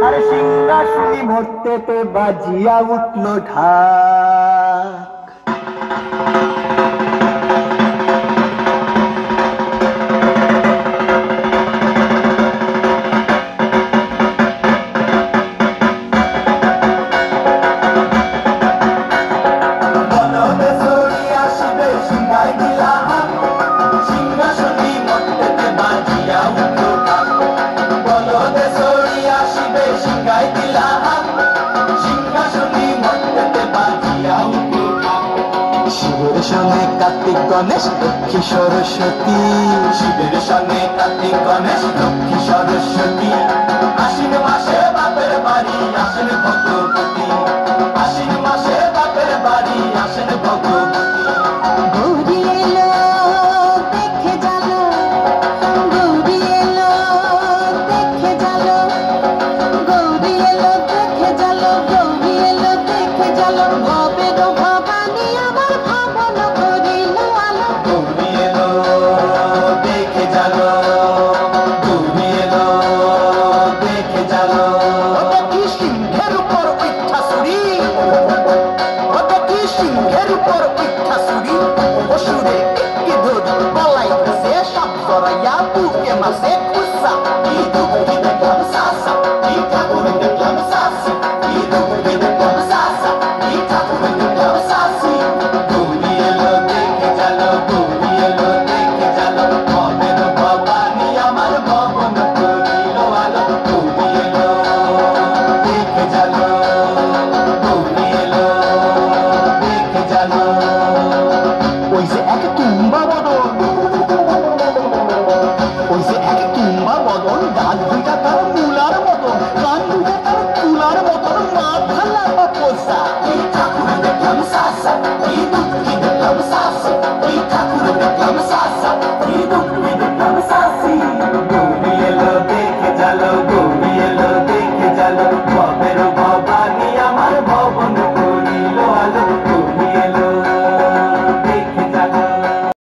আরে সিংহাসনী ভর্তেতে বাজিয়া উঠল ঢাক। শিবের সঙ্গে কার্তিক গণেশ লক্ষ্মী সরস্বতী, শিবের সঙ্গে কার্তিক গণেশ লক্ষ্মী সরস্বতী। আশ্বিন মাসে বাপের বাড়ি আসেন ভগবতী, আশ্বিন মাসে বাপের বাড়ি আসেন ভগবতী। গৌরী এলো দেখে জালো, গৌরী এলো দেখে জালো, গৌরী এলো দেখে জালো, গৌরী এলো দেখে জালো। ভবের ভবানী আমার ভাবন করিল আলো। গৌরী এলো দেখে জালো, গৌরী এলো দেখে জালো। ওটা কি সিংহের উপর পিঠাসুরি, ওটা কি সিংহের উপর পিঠাসুরি। অসুরে টিকি ধরি বলাইতেছে সব জড়াইয়া বুকে মাসে খুসা। কি দুঃখী দেখলাম সাসা, কি ঠাকুর দেখলাম সাসি, কি দুঃখী দেখলাম সাসা, কি ঠাকুর দেখলাম সাসি। গৌরী এলো দেখে জালো, গৌরী এলো দেখে জালো। ভবের ভবানী আমার ভবন করিল আলো। গৌরী এলো দেখে জালো, গৌরী এলো দেখে জালো। ওই যে এক তুম্বা বদন, ওই যে এক তুম্বা বদন, গাছ দুইটা তার মূলার মতন, কান দুইটা তার তুলার মতন, মাথা লাফা পোষা। এই ঠাকুর দেখলাম সাসা, এই দুঃখী দেখলাম সাসা, এই ঠাকুর দেখলাম সাসা, এই দুঃখী